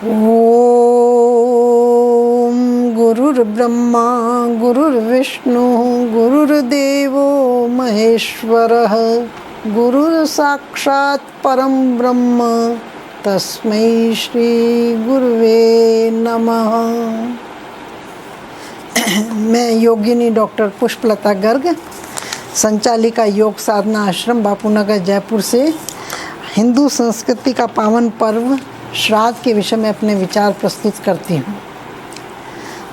ओम गुरुर्ब्रह्मा गुरुर्विष्णु गुरुर्देवो महेश्वरः गुरुर्साक्षात् परम ब्रह्म तस्मै श्री गुरुवे नमः। मैं योगिनी डॉक्टर पुष्पलता गर्ग, संचालिका योग साधना आश्रम बापूनगर जयपुर से हिंदू संस्कृति का पावन पर्व श्राद्ध के विषय में अपने विचार प्रस्तुत करती हूँ।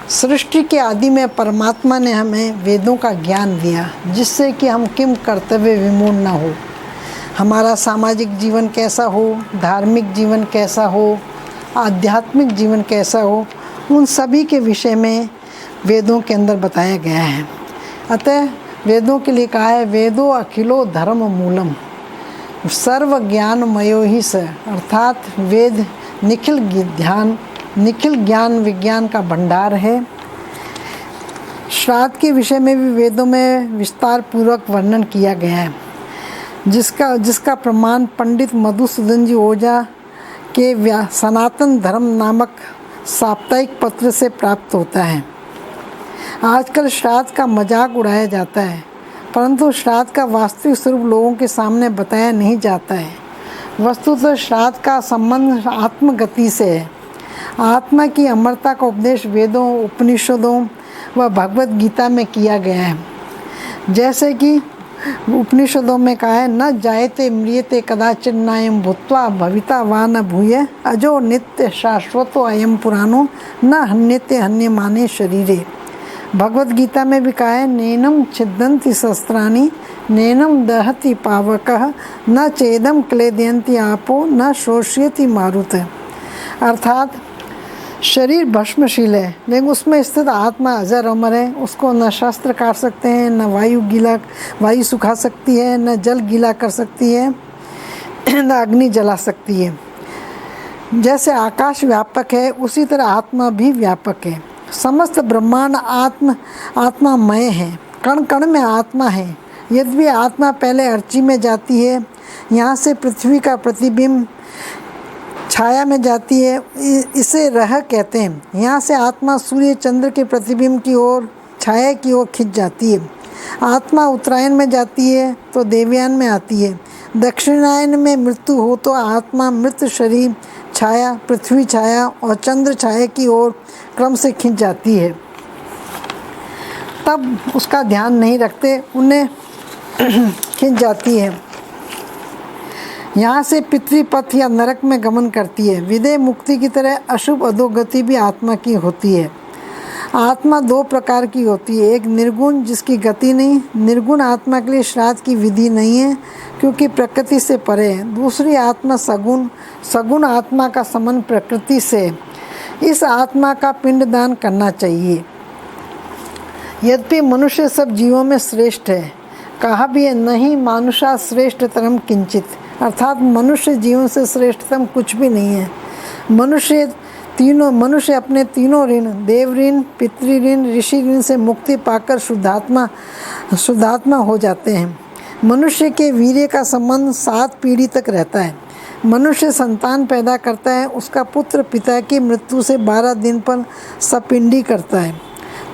सृष्टि के आदि में परमात्मा ने हमें वेदों का ज्ञान दिया, जिससे कि हम किम कर्तव्य विमूढ़ न हो। हमारा सामाजिक जीवन कैसा हो, धार्मिक जीवन कैसा हो, आध्यात्मिक जीवन कैसा हो, उन सभी के विषय में वेदों के अंदर बताया गया है। अतः वेदों के लिए कहा है, वेदो अखिलो धर्म मूलम सर्व ज्ञानमयो ही स, अर्थात वेद निखिल ज्ञान विज्ञान का भंडार है। श्राद्ध के विषय में भी वेदों में विस्तार पूर्वक वर्णन किया गया है, जिसका प्रमाण पंडित मधुसूदन जी ओझा के सनातन धर्म नामक साप्ताहिक पत्र से प्राप्त होता है। आजकल श्राद्ध का मजाक उड़ाया जाता है, परंतु श्राद्ध का वास्तविक स्वरूप लोगों के सामने बताया नहीं जाता है। वस्तुतः श्राद्ध का संबंध आत्मगति से है। आत्मा की अमरता का उपदेश वेदों, उपनिषदों व भगवद गीता में किया गया है। जैसे कि उपनिषदों में कहा है, न जायते म्रियते कदाचित् नायं भूत्वा भविता वा न भूय अजो नित्य शाश्वतो अयम पुराणो न हन्यते हन्यमाने शरीरे। भगवद गीता में भी कहा है, नैनम छिद्दन्ति शस्त्राणि नैनम दहति पावकः न चेदम क्लेदयन्ति आपो न शोष्यति मारुतः। अर्थात शरीर भस्मशील है, लेकिन उसमें स्थित आत्मा अजर अमर है। उसको न शस्त्र काट सकते हैं, न वायु सुखा सकती है, न जल गीला कर सकती है, न अग्नि जला सकती है। जैसे आकाश व्यापक है, उसी तरह आत्मा भी व्यापक है। समस्त ब्रह्मांड आत्मामय है, कण कण में आत्मा है। यद्यपि आत्मा पहले अर्ची में जाती है, यहाँ से पृथ्वी का प्रतिबिंब छाया में जाती है, इसे रह कहते हैं। यहाँ से आत्मा सूर्य चंद्र के प्रतिबिंब की ओर, छाया की ओर खिंच जाती है। आत्मा उत्तरायण में जाती है तो देवयान में आती है। दक्षिणायन में मृत्यु हो तो आत्मा मृत शरीर, छाया, पृथ्वी छाया और चंद्र छाया की ओर क्रम से खिंच जाती है। तब उसका ध्यान नहीं रखते, उन्हें खिंच जाती है। यहाँ से पितृपथ या नरक में गमन करती है। विदेह मुक्ति की तरह अशुभ अधोगति भी आत्मा की होती है। आत्मा दो प्रकार की होती है, एक निर्गुण जिसकी गति नहीं। निर्गुण आत्मा के लिए श्राद्ध की विधि नहीं है, क्योंकि प्रकृति से परे है। दूसरी आत्मा सगुण। सगुण आत्मा का संबंध प्रकृति से। इस आत्मा का पिंडदान करना चाहिए। यद्यपि मनुष्य सब जीवों में श्रेष्ठ है, कहा भी है, नहीं मानुषा श्रेष्ठतरम किंचित, अर्थात मनुष्य जीवन से श्रेष्ठतम कुछ भी नहीं है। मनुष्य अपने तीनों ऋण, देव ऋण, पितृ ऋण, ऋषि ऋण से मुक्ति पाकर शुद्धात्मा हो जाते हैं। मनुष्य के वीर्य का संबंध 7 पीढ़ी तक रहता है। मनुष्य संतान पैदा करता है, उसका पुत्र पिता की मृत्यु से 12 दिन पर सपिंडी करता है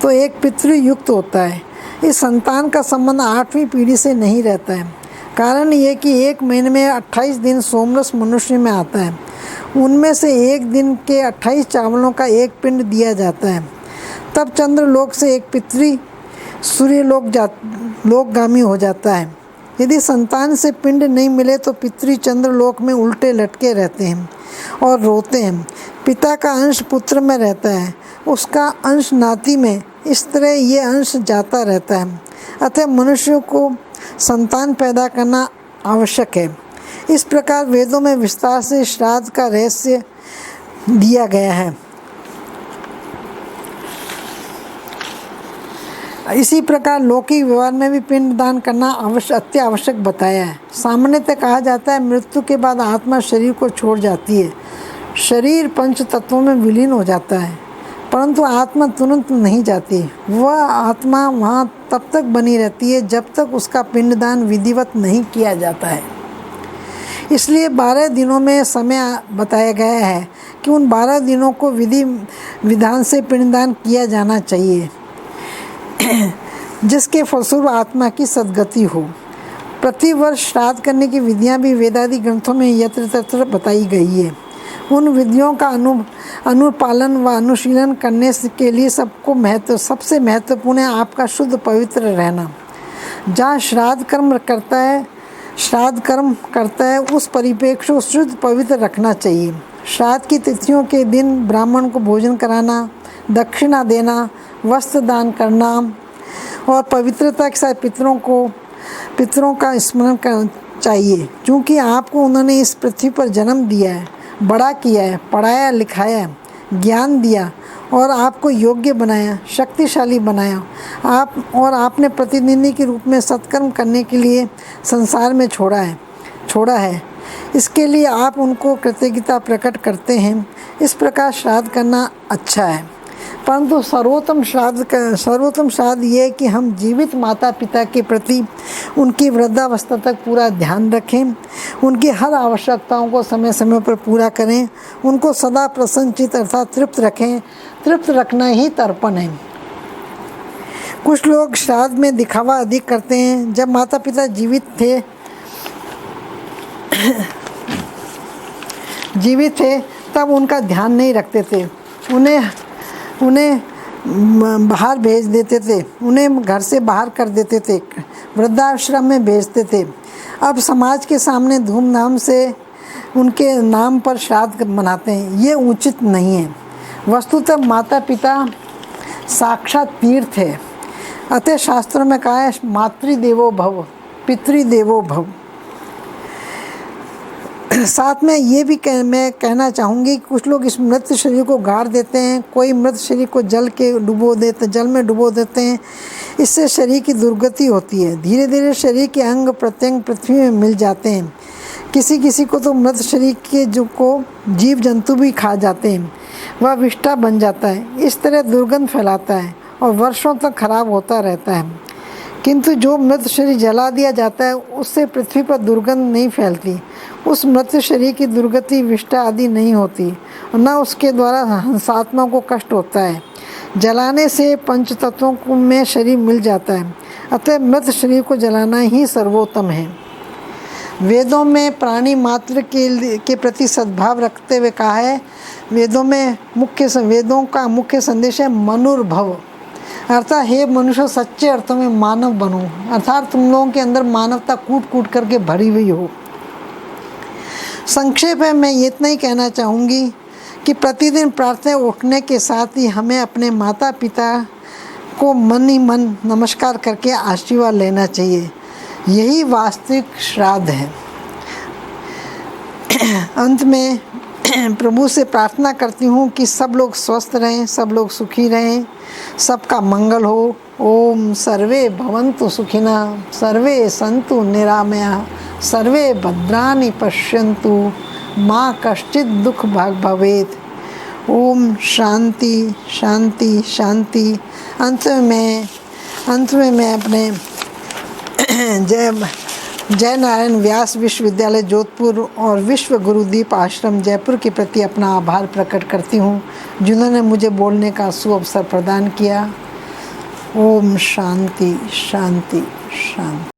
तो एक पितृयुक्त होता है। इस संतान का संबंध 8वीं पीढ़ी से नहीं रहता है। कारण ये कि 1 महीने में 28 दिन सोमरस मनुष्य में आता है। उनमें से 1 दिन के 28 चावलों का एक पिंड दिया जाता है। तब चंद्रलोक से एक पितृ लोकगामी हो जाता है। यदि संतान से पिंड नहीं मिले तो पितृ चंद्रलोक में उल्टे लटके रहते हैं और रोते हैं। पिता का अंश पुत्र में रहता है, उसका अंश नाती में। इस तरह ये अंश जाता रहता है। अतः मनुष्य को संतान पैदा करना आवश्यक है। इस प्रकार वेदों में विस्तार से श्राद्ध का रहस्य दिया गया है। इसी प्रकार लौकिक व्यवहार में भी पिंडदान करना अति आवश्यक बताया है। सामान्यतः कहा जाता है, मृत्यु के बाद आत्मा शरीर को छोड़ जाती है। शरीर 5 तत्वों में विलीन हो जाता है, परंतु आत्मा तुरंत नहीं जाती। वह आत्मा वहाँ तब तक बनी रहती है जब तक उसका पिंडदान विधिवत नहीं किया जाता है। इसलिए 12 दिनों में समय बताया गया है कि उन 12 दिनों को विधि विधान से पिंडदान किया जाना चाहिए, जिसके फलस्वरूप आत्मा की सद्गति हो। प्रतिवर्ष श्राद्ध करने की विधियां भी वेदादि ग्रंथों में यत्र तत्र बताई गई है। उन विधियों का अनुपालन व अनुशीलन करने के लिए सबसे महत्वपूर्ण है आपका शुद्ध पवित्र रहना। जहाँ श्राद्ध कर्म करता है उस परिप्रेक्ष्य को शुद्ध पवित्र रखना चाहिए। श्राद्ध की तिथियों के दिन ब्राह्मण को भोजन कराना, दक्षिणा देना, वस्त्र दान करना और पवित्रता के साथ पितरों का स्मरण करना चाहिए, क्योंकि आपको उन्होंने इस पृथ्वी पर जन्म दिया है, बड़ा किया है, पढ़ाया लिखाया, ज्ञान दिया और आपको योग्य बनाया, शक्तिशाली बनाया। आपने प्रतिनिधि के रूप में सत्कर्म करने के लिए संसार में छोड़ा है। इसके लिए आप उनको कृतज्ञता प्रकट करते हैं। इस प्रकार श्राद्ध करना अच्छा है, परंतु सर्वोत्तम श्राद्ध ये है कि हम जीवित माता पिता के प्रति उनकी वृद्धावस्था तक पूरा ध्यान रखें, उनकी हर आवश्यकताओं को समय समय पर पूरा करें, उनको सदा प्रसन्नचित्त अर्थात तृप्त रखें। तृप्त रखना ही तर्पण है। कुछ लोग श्राद्ध में दिखावा अधिक करते हैं। जब माता पिता जीवित थे तब उनका ध्यान नहीं रखते थे, उन्हें बाहर भेज देते थे, उन्हें घर से बाहर कर देते थे, वृद्धाश्रम में भेजते थे। अब समाज के सामने धूमधाम से उनके नाम पर श्राद्ध मनाते हैं। ये उचित नहीं है। वस्तुतः माता पिता साक्षात तीर्थ है। अतः शास्त्रों में कहा है मातृदेवो भव, पितृदेवो भव। साथ में ये भी मैं कहना चाहूँगी, कुछ लोग इस मृत शरीर को गाड़ देते हैं, कोई मृत शरीर को जल में डुबो देते हैं। इससे शरीर की दुर्गति होती है। धीरे धीरे शरीर के अंग प्रत्यंग पृथ्वी में मिल जाते हैं। किसी को तो मृत शरीर के को जीव जंतु भी खा जाते हैं, वह विष्ठा बन जाता है। इस तरह दुर्गंध फैलाता है और वर्षों तक खराब होता रहता है। किंतु जो मृत शरीर जला दिया जाता है उससे पृथ्वी पर दुर्गंध नहीं फैलती। उस मृत शरीर की दुर्गति विष्ठा आदि नहीं होती और न उसके द्वारा हंसात्मा को कष्ट होता है। जलाने से पंच तत्वों में शरीर मिल जाता है। अतः मृत शरीर को जलाना ही सर्वोत्तम है। वेदों में प्राणी मात्र के प्रति सद्भाव रखते हुए कहा है। वेदों का मुख्य संदेश है मनुर्भव, अर्थात हे मनुष्य सच्चे अर्थों में मानव बनो, अर्थात तुम लोगों के अंदर मानवता कूट कूट करके भरी हुई हो। संक्षेप में मैं इतना ही कहना चाहूँगी कि प्रतिदिन प्रार्थना उठने के साथ ही हमें अपने माता पिता को मन ही मन नमस्कार करके आशीर्वाद लेना चाहिए। यही वास्तविक श्राद्ध है। अंत में प्रभु से प्रार्थना करती हूँ कि सब लोग स्वस्थ रहें, सब लोग सुखी रहें, सबका मंगल हो। ओम सर्वे भवन्तु सुखिनः, सर्वे सन्तु निरामयाः, सर्वे भद्राणि पश्यन्तु, माँ कश्चित् दुख भाग भवेत्। ओम शांति शांति शांति। अंत में मैं अपने जय नारायण व्यास विश्वविद्यालय जोधपुर और विश्व गुरुदीप आश्रम जयपुर के प्रति अपना आभार प्रकट करती हूँ, जिन्होंने मुझे बोलने का सुअवसर प्रदान किया। ओम शांति शांति शांति।